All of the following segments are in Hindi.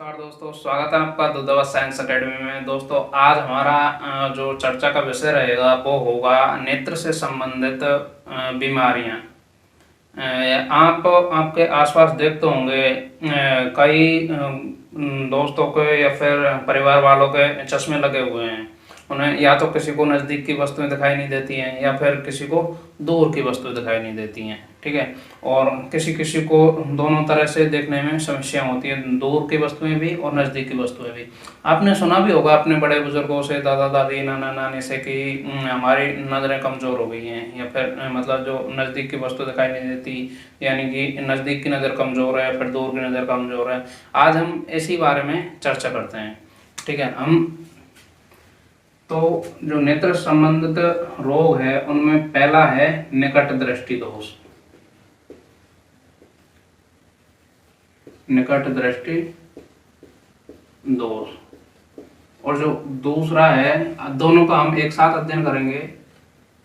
नमस्कार दोस्तों, स्वागत है आपका दूधावा साइंस एकेडमी में। दोस्तों आज हमारा जो चर्चा का विषय रहेगा वो होगा नेत्र से संबंधित बीमारियां। आप आपके आसपास देखते होंगे कई दोस्तों के या फिर परिवार वालों के चश्मे लगे हुए हैं। उन्हें या तो किसी को नज़दीक की वस्तुएं दिखाई नहीं देती हैं या फिर किसी को दूर की वस्तुएं दिखाई नहीं देती हैं, ठीक है। और किसी किसी को दोनों तरह से देखने में समस्या होती है, दूर की वस्तुएं भी और नज़दीक की वस्तुएं भी। आपने सुना भी होगा अपने बड़े बुजुर्गों से, दादा दादी, नाना नानी से कि हमारी नज़रें कमज़ोर हो गई हैं या फिर मतलब जो नज़दीक की वस्तु दिखाई नहीं देती, यानी कि नज़दीक की नज़र कमज़ोर है, फिर दूर की नज़र कमज़ोर है। आज हम इसी बारे में चर्चा करते हैं, ठीक है। हम तो जो नेत्र संबंधित रोग है उनमें पहला है निकट दृष्टि दोष। निकट दृष्टि दोष। और जो दूसरा है, दोनों का हम एक साथ अध्ययन करेंगे।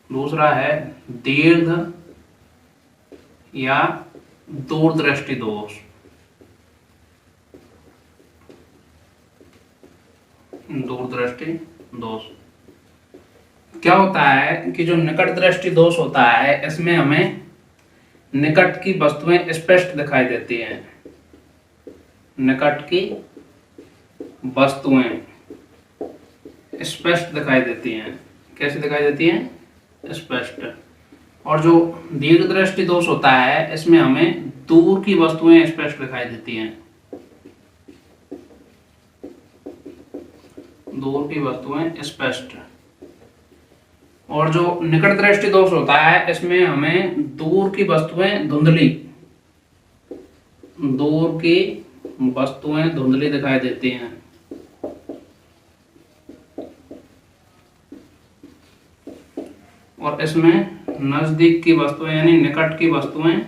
दूसरा है दीर्घ या दूरदृष्टि दोष। दूरदृष्टि दोष क्या होता है कि जो निकट दृष्टि दोष होता है इसमें हमें निकट की वस्तुएं स्पष्ट दिखाई देती हैं। निकट की वस्तुएं स्पष्ट दिखाई देती हैं। कैसे दिखाई देती हैं? स्पष्ट। और जो दीर्घ दृष्टि दोष होता है इसमें हमें दूर की वस्तुएं स्पष्ट दिखाई देती हैं। दूर की वस्तुएं स्पष्ट। और जो निकट दृष्टि दोष होता है इसमें हमें दूर की वस्तुएं धुंधली, दूर की वस्तुएं धुंधली दिखाई देती हैं। और इसमें नजदीक की वस्तुएं यानी निकट की वस्तुएं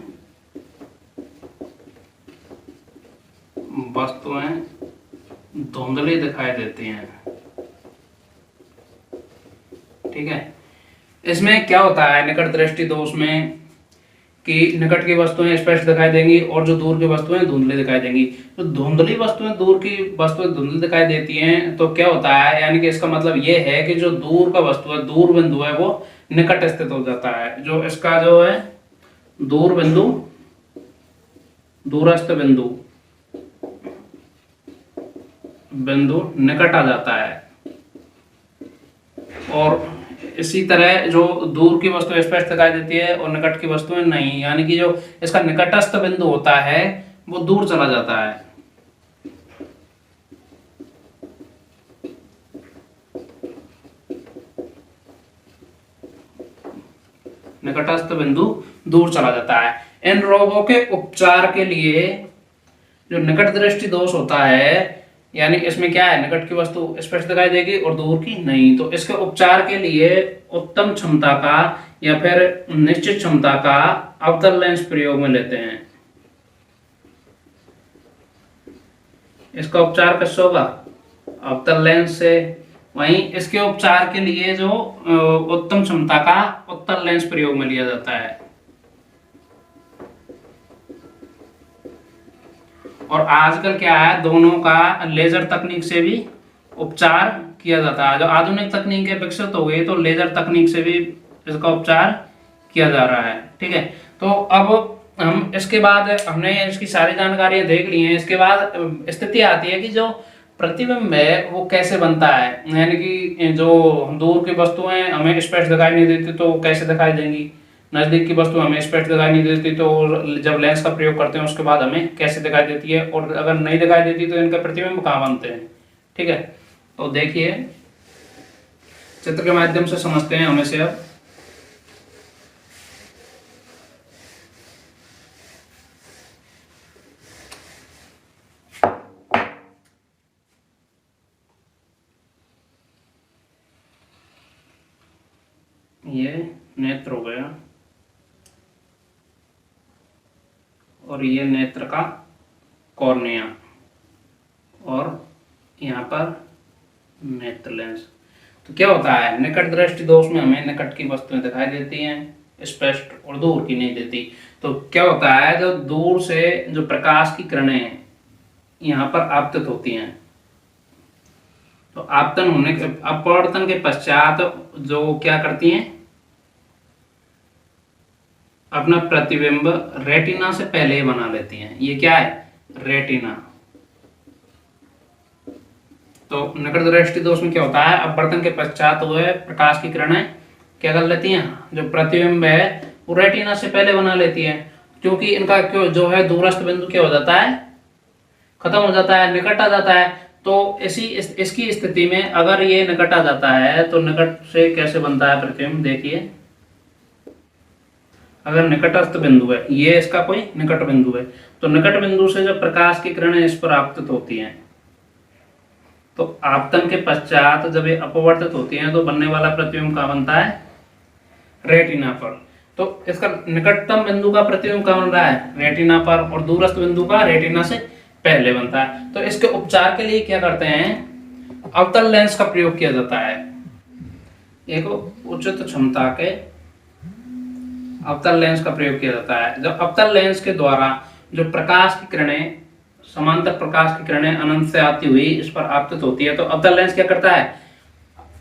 धुंधली दिखाई देती हैं, ठीक है। इसमें क्या होता है निकट दृष्टि दोष में कि निकट की वस्तुएं स्पष्ट दिखाई देंगी और जो दूर की वस्तुएं धुंधली दिखाई देंगी। तो धुंधली वस्तुएं, दूर की वस्तुएं धुंधली दिखाई देती हैं तो क्या होता है, यानी कि इसका मतलब ये है कि जो दूर का वस्तु है, दूर बिंदु है, वो निकट स्थित हो जाता है। जो इसका जो है दूर बिंदु, दूरस्थ बिंदु निकट आ जाता है। और इसी तरह जो दूर की वस्तु स्पष्ट दिखाई देती है और निकट की वस्तुएं नहीं, यानी कि जो इसका निकटस्थ बिंदु होता है वो दूर चला जाता है। निकटस्थ बिंदु दूर चला जाता है। इन रोगों के उपचार के लिए जो निकट दृष्टि दोष होता है, यानी इसमें क्या है, निकट की वस्तु स्पष्ट दिखाई देगी और दूर की नहीं, तो इसके उपचार के लिए उत्तम क्षमता का या फिर निश्चित क्षमता का अवतल लेंस प्रयोग में लेते हैं। इसका उपचार कैसे होगा? अवतल लेंस से। वहीं इसके उपचार के लिए जो उत्तम क्षमता का उत्तल लेंस प्रयोग में लिया जाता है। और आजकल क्या है, दोनों का लेजर तकनीक से भी उपचार किया जाता है। जो आधुनिक तकनीकें विकसित हो गई तो लेजर तकनीक से भी इसका उपचार किया जा रहा है, ठीक है। तो अब हम इसके बाद हमने इसकी सारी जानकारियां देख ली हैं। इसके बाद स्थिति आती है कि जो प्रतिबिंब है वो कैसे बनता है, यानी कि जो दूर की वस्तुएं हमें स्पष्ट दिखाई नहीं देती तो कैसे दिखाई देंगी, नजदीक की वस्तु हमें स्पष्ट दिखाई नहीं देती तो जब लेंस का प्रयोग करते हैं उसके बाद हमें कैसे दिखाई देती है, और अगर नहीं दिखाई देती तो इनके प्रतिबिंब कहाँ बनते हैं, ठीक है। तो देखिए चित्र के माध्यम से समझते हैं हमें से। अब ये नेत्र हो गया और ये नेत्र का कॉर्निया और यहाँ पर नेत्र लेंस। तो क्या होता है, निकट दृष्टि दोष में हमें निकट की वस्तुएं दिखाई देती हैं स्पष्ट और दूर की नहीं देती। तो क्या होता है, जो दूर से जो प्रकाश की किरणें हैं यहाँ पर आपतित होती हैं। तो आपतन होने के अपवर्तन के पश्चात जो क्या करती हैं, अपना प्रतिबिंब रेटिना से पहले ही बना लेती हैं। ये क्या है, रेटिना। तो निकट दृष्टि दोष में क्या होता है, अपवर्तन के पश्चात वह प्रकाश की किरणें क्या कर लेती हैं, जो प्रतिबिंब है वो रेटिना से पहले बना लेती है, क्योंकि इनका क्यों जो है दूरस्थ बिंदु क्या हो जाता है, खत्म हो जाता है, निकट आ जाता है। तो इसकी स्थिति में अगर ये निकट आ जाता है तो निकट से कैसे बनता है प्रतिबिंब, देखिए अगर निकटस्थ बिंदु है, ये इसका कोई निकट बिंदु है, तो निकट बिंदु से जब प्रकाश की किरणें इस पर आपतित होती हैं, तो आपतन के पश्चात जब ये अपवर्तित होती हैं तो बनने वाला प्रतिबिंब कहाँ बनता है, रेटिना पर। तो इसका निकटतम बिंदु का प्रतिबिंब कहाँ बन रहा है, रेटिना पर, और दूरस्थ बिंदु का रेटिना से पहले बनता है। तो इसके उपचार के लिए क्या करते हैं, अवतल लेंस का प्रयोग किया जाता है। एक उचित क्षमता के अवतल लेंस का प्रयोग किया जाता है। जब अवतल लेंस के द्वारा जो प्रकाश की किरणें, समांतर प्रकाश की किरणें अनंत से आती हुई इस पर आपतित होती है, तो अवतल लेंस क्या करता है,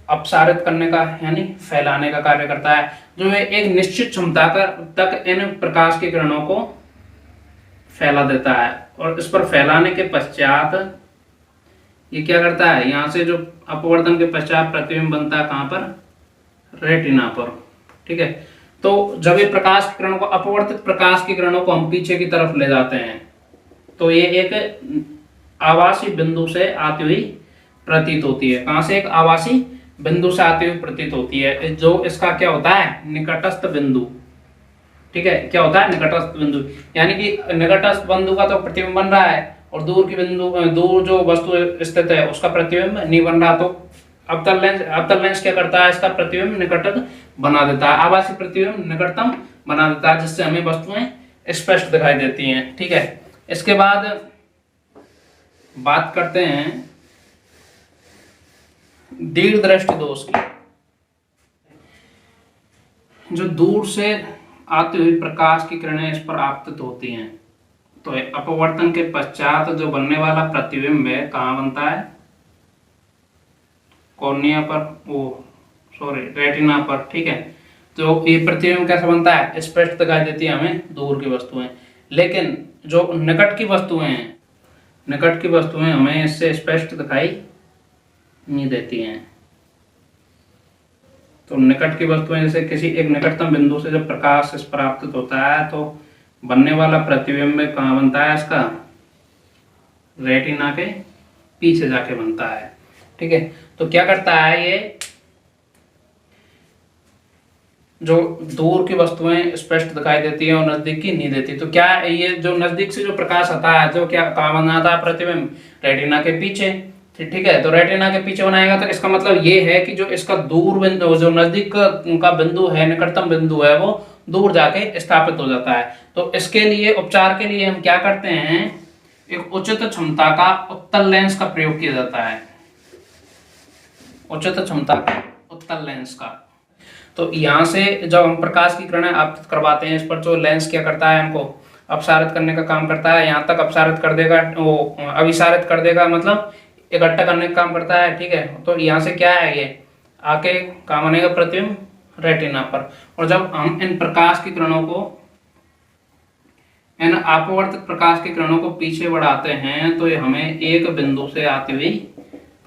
अपसारित करने का यानी फैलाने का कार्य करता है, जो है एक निश्चित क्षमता तक इन प्रकाश की किरणों को फैला देता है। और इस पर फैलाने के पश्चात ये क्या करता है, यहाँ से जो अपवर्तन के पश्चात प्रतिबिंब बनता है कहाँ पर, रेटिना पर। ठीक है, तो जब ये प्रकाश की किरणों को, अपवर्तित प्रकाश की किरणों को हम पीछे की तरफ ले जाते हैं, तो ये एक आभासी बिंदु से आती हुई प्रतीत होती है। कहां से, एक आभासी बिंदु से आती हुई प्रतीत होती है, जो इसका क्या होता है, निकटस्थ बिंदु। ठीक है, क्या होता है, निकटस्थ बिंदु, यानी कि निकटस्थ बिंदु का तो प्रतिबिंब बन रहा है और दूर की बिंदु, दूर जो वस्तु स्थित है उसका प्रतिबिंब नहीं बन रहा। तो अवतल लेंस क्या करता है, इसका प्रतिबिंब निकटतम बना देता है, आभासी प्रतिबिंब निकटतम बना देता है, जिससे हमें वस्तुएं स्पष्ट दिखाई देती हैं। ठीक है, इसके बाद बात करते हैं दीर्घ दृष्टि दोष की। जो दूर से आती हुई प्रकाश की किरणें इस पर आपतित होती हैं, तो अपवर्तन के पश्चात जो बनने वाला प्रतिबिंब है कहाँ बनता है, कॉर्निया पर, रेटिना पर। ठीक है, तो ये प्रतिबिंब कैसे बनता है, स्पष्ट दिखाई देती है हमें दूर की वस्तुएं, लेकिन जो निकट की वस्तुएं हैं, निकट की वस्तुएं हमें इससे स्पष्ट दिखाई नहीं देती हैं। तो निकट की वस्तुएं जैसे किसी एक निकटतम बिंदु से जब प्रकाश इस पर आपतित होता है तो बनने वाला प्रतिबिंब कहाँ बनता है, इसका रेटिना के पीछे जाके बनता है। ठीक है, तो क्या करता है, ये जो दूर की वस्तुएं स्पष्ट दिखाई देती है और नजदीक की नहीं देती। तो क्या ये जो नजदीक से जो प्रकाश आता है, जो क्या कहाँ बनाता है प्रतिबिंब, रेटिना के पीछे। ठीक है, तो रेटिना के पीछे बनाएगा, तो इसका मतलब ये है कि जो इसका दूर बिंदु, जो नजदीक का बिंदु है, निकटतम बिंदु है, वो दूर जाके स्थापित हो जाता है। तो इसके लिए, उपचार के लिए हम क्या करते हैं, एक उचित क्षमता का उत्तल लेंस का प्रयोग किया जाता है, उचित क्षमता का उत्तल लेंस का। तो यहाँ से जब हम प्रकाश की किरणें आपतित करवाते हैं, इस पर जो लेंस क्या करता है, हमको अपसारित करने का काम करता है। यहाँ तक अपसारित कर देगा, वो अभिसारित कर देगा, मतलब इकट्ठा करने का काम करता है। ठीक है, तो यहाँ से क्या है, ये आके काम बनेगा प्रतिबिंब रेटिना पर। और जब हम इन प्रकाश की किरणों को, इन अपवर्तित प्रकाश की किरणों को पीछे बढ़ाते हैं, तो ये हमें एक बिंदु से आती हुई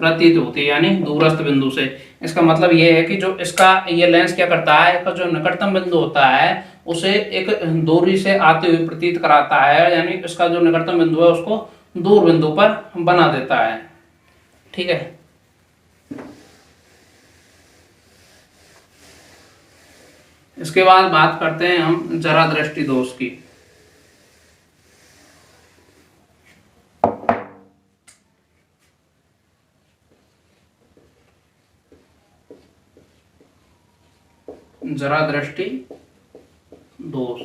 प्रतीत होती है, यानी दूरस्थ बिंदु से। इसका मतलब ये है कि जो इसका ये लेंस क्या करता है, इसका जो निकटतम बिंदु होता है उसे एक दूरी से आती हुई प्रतीत कराता है, यानी इसका जो निकटतम बिंदु है उसको दूर बिंदु पर बना देता है। ठीक है, इसके बाद बात करते हैं हम जरा दृष्टि दोष की। जरा दृष्टि दोष,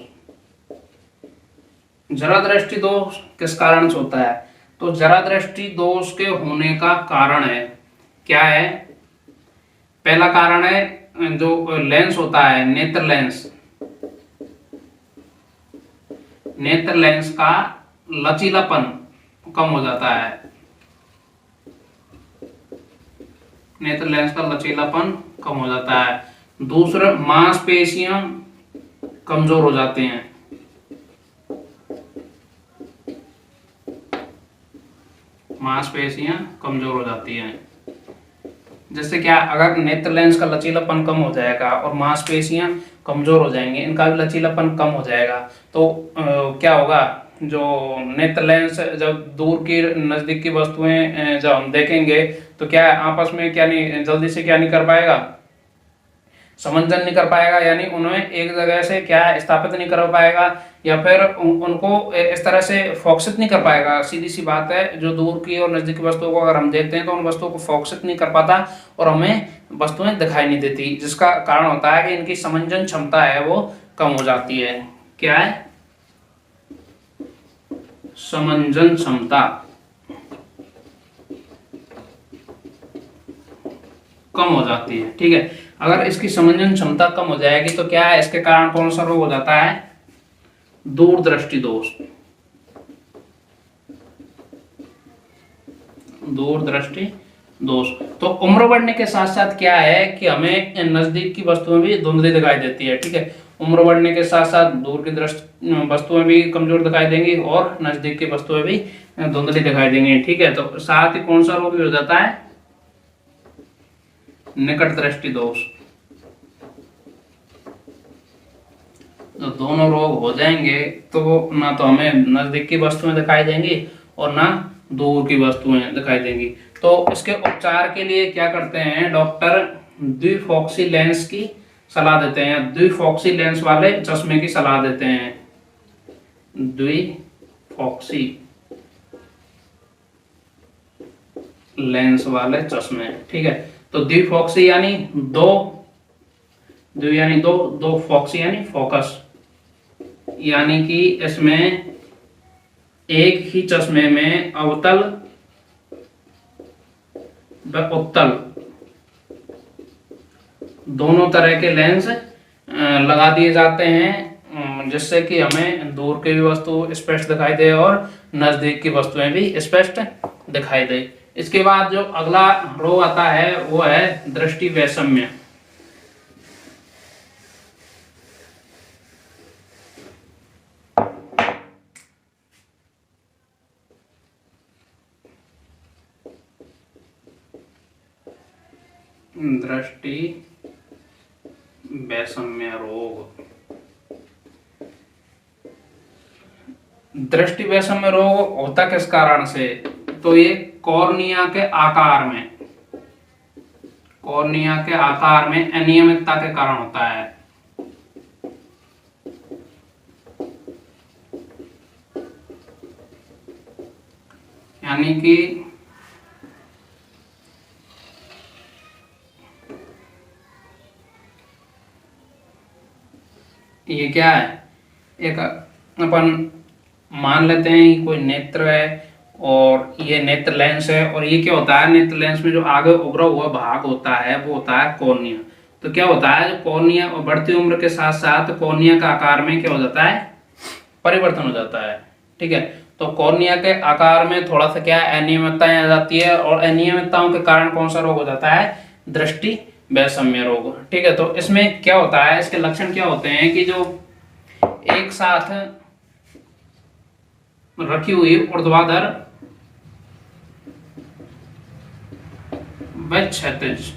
जरा दृष्टि दोष किस कारण से होता है, तो जरा दृष्टि दोष के होने का कारण है, क्या है, पहला कारण है जो लेंस होता है, नेत्र लेंस, नेत्र लेंस का लचीलापन कम हो जाता है, नेत्र लेंस का लचीलापन कम हो जाता है। दूसरा, मांसपेशियां कमजोर हो जाते हैं, मांसपेशियां कमजोर हो जाती हैं। जैसे क्या, अगर नेत्र लेंस का लचीलापन कम हो जाएगा और मांसपेशियां कमजोर हो जाएंगे, इनका भी लचीलापन कम हो जाएगा, तो क्या होगा, जो नेत्र लेंस जब दूर की नजदीक की वस्तुएं जब हम देखेंगे तो क्या आपस में क्या नहीं, जल्दी से क्या नहीं कर पाएगा, समंजन नहीं कर पाएगा, यानी उन्हें एक जगह से क्या स्थापित नहीं कर पाएगा, या फिर उनको इस तरह से फोकसित नहीं कर पाएगा। सीधी सी बात है, जो दूर की और नजदीक की वस्तुओं को अगर हम देखते हैं तो उन वस्तुओं को फोकसित नहीं कर पाता और हमें वस्तुएं दिखाई नहीं देती, जिसका कारण होता है कि इनकी समंजन क्षमता है वो कम हो जाती है। क्या है, समंजन क्षमता कम हो जाती है। ठीक है, अगर इसकी समंजन क्षमता कम हो जाएगी तो क्या है, इसके कारण कौन सा रोग हो जाता है, दूरदृष्टि दोष। दूरदृष्टि दोष। तो उम्र बढ़ने के साथ साथ क्या है कि हमें नजदीक की वस्तुएं भी धुंधली दिखाई देती है। ठीक है, उम्र बढ़ने के साथ साथ दूर की दृष्टि वस्तुएं भी कमजोर दिखाई देंगी और नजदीक की वस्तुएं भी धुंधली दिखाई देंगी। ठीक है, तो साथ ही कौन सा रोग भी हो जाता है, निकट दृष्टि दोष। तो दोनों रोग हो जाएंगे तो ना तो हमें नजदीक की वस्तुएं दिखाई देंगी और ना दूर की वस्तुएं दिखाई देंगी। तो इसके उपचार के लिए क्या करते हैं, डॉक्टर द्विफॉक्सी लेंस की सलाह देते हैं, द्विफॉक्सी लेंस वाले चश्मे की सलाह देते हैं, द्विफॉक्सी लेंस वाले चश्मे। ठीक है, तो द्विफॉक्सी यानी दो, द्वि यानी दो, दो फॉक्सी यानी फोकस, यानी कि इसमें एक ही चश्मे में अवतल व उत्तल दोनों तरह के लेंस लगा दिए जाते हैं, जिससे कि हमें दूर की भी वस्तु स्पष्ट दिखाई दे और नजदीक की वस्तुएं भी स्पष्ट दिखाई दे। इसके बाद जो अगला रोग आता है वो है दृष्टि वैषम्य। दृष्टि वैषम्य रोग। दृष्टि वैषम्य रोग होता किस कारण से, तो ये कॉर्निया के आकार में, कॉर्निया के आकार में अनियमितता के कारण होता है। यानी कि ये क्या है, एक अपन मान लेते हैं कि कोई नेत्र है और ये नेत्र लेंस है, और ये क्या होता है, नेत्र लेंस में जो आगे उभरा हुआ भाग होता है वो होता है कॉर्निया। तो क्या होता है, जो कॉर्निया बढ़ती उम्र के साथ साथ कॉर्निया का आकार में क्या हो जाता है, परिवर्तन हो जाता है। ठीक है, तो कॉर्निया के आकार में थोड़ा सा क्या अनियमितताएं आ जाती है, और अनियमितताओं के कारण कौन सा रोग हो जाता है, दृष्टि वैषम्य रोग। ठीक है, तो इसमें क्या होता है, इसके लक्षण क्या होते हैं कि जो एक साथ रखी हुई ऊर्ध्वाधर व क्षैतिज,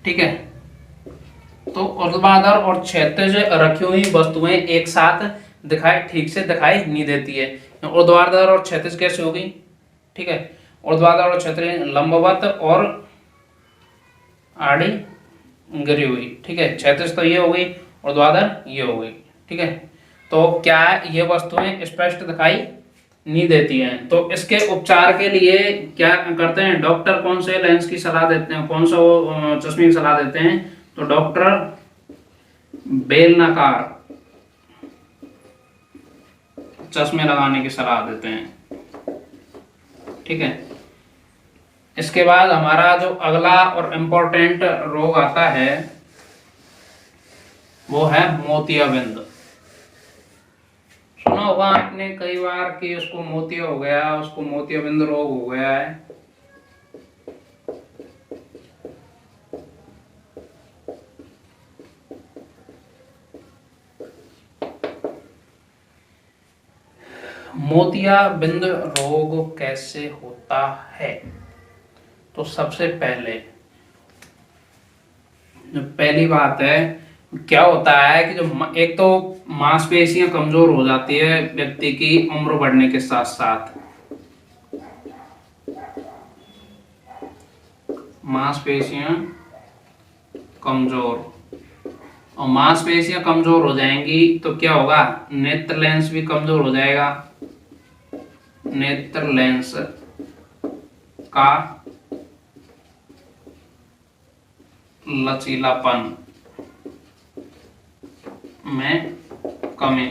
ठीक है, तो ऊर्ध्वाधर और क्षैतिज रखी हुई वस्तुएं एक साथ ठीक से दिखाई नहीं देती है। ऊर्ध्वाधर और क्षैतिज कैसे होगी, ठीक है, ऊर्ध्वाधर और क्षैतिज लंबवत और आड़ी गिरी हुई। ठीक है, क्षैतिज तो ये हो गई, ऊर्ध्वाधर ये हो गई। ठीक है, तो क्या ये वस्तुएं स्पष्ट दिखाई नहीं देती हैं। तो इसके उपचार के लिए क्या करते हैं, डॉक्टर कौन से लेंस की सलाह देते हैं, कौन सा वो चश्मे की सलाह देते हैं, तो डॉक्टर बेलनाकार चश्मे लगाने की सलाह देते हैं। ठीक है, इसके बाद हमारा जो अगला और इम्पोर्टेंट रोग आता है वो है मोतियाबिंद। सुना होगा आपने कई बार कि उसको मोतिया हो गया, उसको मोतियाबिंद रोग हो गया है। मोतियाबिंद रोग कैसे होता है? तो सबसे पहली बात है, क्या होता है कि जो एक तो मांसपेशियां कमजोर हो जाती है व्यक्ति की उम्र बढ़ने के साथ साथ। मांसपेशियां कमजोर, और मांसपेशियां कमजोर हो जाएंगी तो क्या होगा, नेत्र लेंस भी कमजोर हो जाएगा। नेत्र लेंस का लचीलापन में कमी।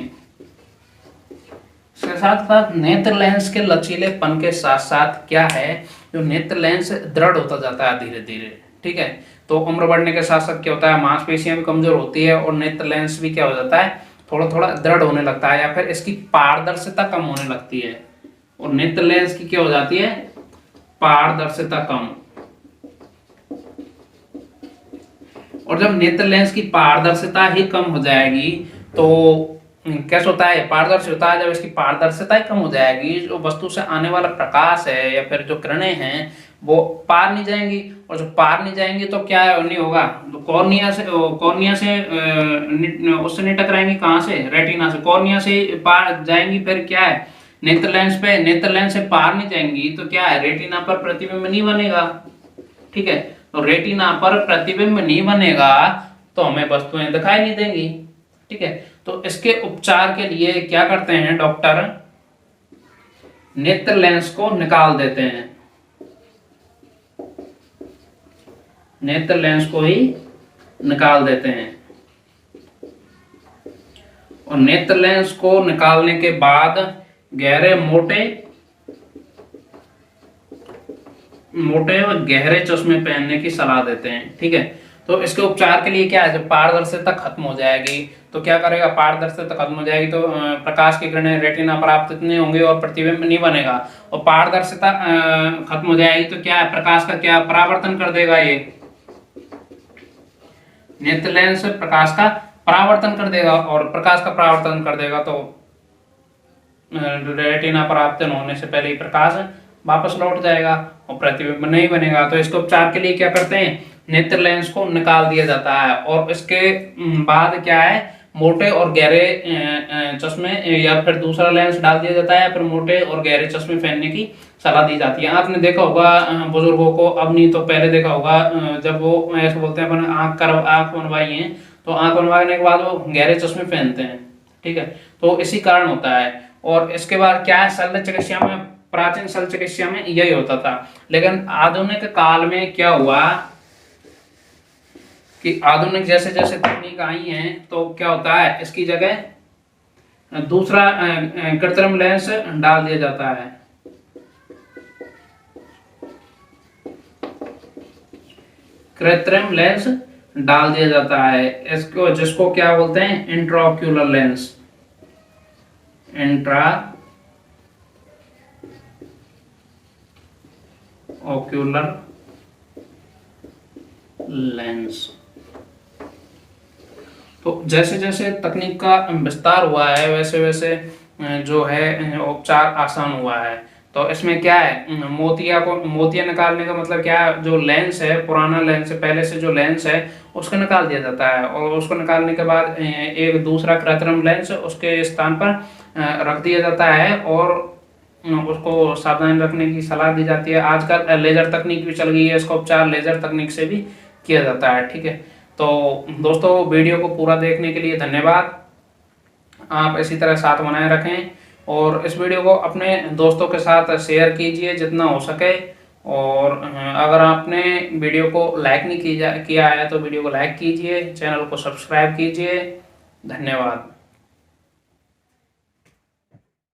इसके साथ साथ नेत्र लेंस के लचीलेपन के साथ साथ क्या है, जो नेत्र लेंस दृढ़ होता जाता है धीरे धीरे, ठीक है। तो उम्र बढ़ने के साथ साथ क्या होता है, मांसपेशियां भी कमजोर होती है और नेत्र लेंस भी क्या हो जाता है, थोड़ा थोड़ा दृढ़ होने लगता है, या फिर इसकी पारदर्शिता कम होने लगती है। और नेत्र लेंस की क्या हो जाती है, पारदर्शिता कम। और जब नेत्र लेंस की पारदर्शिता ही कम हो जाएगी तो कैसे होता है, पारदर्शी होता है जब इसकी पारदर्शिता ही कम हो जाएगी, जो वस्तु से आने वाला प्रकाश है या फिर जो किरणें हैं वो पार नहीं जाएंगी, और जो पार नहीं जाएंगी तो क्या नहीं होगा, तो कॉर्निया से उससे नहीं टकराएंगी, कहां से, रेटिना से। कॉर्निया से पार जाएंगी, फिर क्या है, नेत्र लेंस पे, नेत्र लेंस से पार नहीं जाएंगी तो क्या है, रेटिना पर प्रतिबिंब नहीं बनेगा, ठीक है। तो रेटिना पर प्रतिबिंब नहीं बनेगा तो हमें वस्तुएं दिखाई नहीं देंगी, ठीक है। तो इसके उपचार के लिए क्या करते हैं डॉक्टर, नेत्र लेंस को निकाल देते हैं, नेत्र लेंस को ही निकाल देते हैं। और नेत्र लेंस को निकालने के बाद गहरे मोटे और गहरे चश्मे पहनने की सलाह देते हैं, ठीक है। तो इसके उपचार के लिए क्या है, जब पारदर्शिता खत्म हो जाएगी तो क्या करेगा, पारदर्शिता खत्म हो जाएगी तो प्रकाश की किरणें रेटिना पर आपतित नहीं होंगी और प्रतिबिंब नहीं बनेगा। और पारदर्शिता खत्म हो जाएगी तो क्या है, प्रकाश का क्या परावर्तन कर देगा, ये नेत्र लेंस प्रकाश का परावर्तन कर देगा, और प्रकाश का परावर्तन कर देगा तो रेटिना पर आपतित होने से पहले ही प्रकाश वापस लौट जाएगा और प्रतिबिंब नहीं बनेगा। तो इसके उपचार के लिए क्या करते हैं, नेत्र लेंस को निकाल दिया जाता है, और इसके बाद क्या है, मोटे और गहरे चश्मे या फिर दूसरा लेंस डाल दिया जाता है, या फिर मोटे और गहरे चश्मे पहनने की सलाह दी जाती है। आपने देखा होगा बुजुर्गों को, अब नहीं तो पहले देखा होगा, जब वो ऐसे बोलते हैं अपन आंख बनवाई है तो आंख बनवाने के बाद वो गहरे चश्मे पहनते हैं, ठीक है। तो इसी कारण होता है। और इसके बाद क्या है, शल्य चिकित्सा में, प्राचीन शल्य चिकित्सा में यही होता था, लेकिन आधुनिक काल में क्या हुआ कि आधुनिक जैसे जैसे तकनीक आई है तो क्या होता है, इसकी जगह दूसरा कृत्रिम लेंस डाल दिया जाता है। कृत्रिम लेंस डाल दिया जाता है, इसको जिसको क्या बोलते हैं, intraocular lens, intra ocular lens. तो जैसे जैसे तकनीक का विस्तार हुआ है वैसे वैसे जो है उपचार आसान हुआ है। तो इसमें क्या है, मोतिया निकालने का मतलब क्या है, जो लेंस है, पुराना लेंस है, पहले से जो लेंस है उसको निकाल दिया जाता है, और उसको निकालने के बाद एक दूसरा कृत्रिम लेंस उसके स्थान पर रख दिया जाता है, और उसको सावधानी रखने की सलाह दी जाती है। आजकल लेजर तकनीक भी चल गई है, इसका उपचार लेजर तकनीक से भी किया जाता है, ठीक है। तो दोस्तों, वीडियो को पूरा देखने के लिए धन्यवाद। आप इसी तरह साथ बनाए रखें, और इस वीडियो को अपने दोस्तों के साथ शेयर कीजिए जितना हो सके। और अगर आपने वीडियो को लाइक नहीं किया है तो वीडियो को लाइक कीजिए, चैनल को सब्सक्राइब कीजिए। धन्यवाद।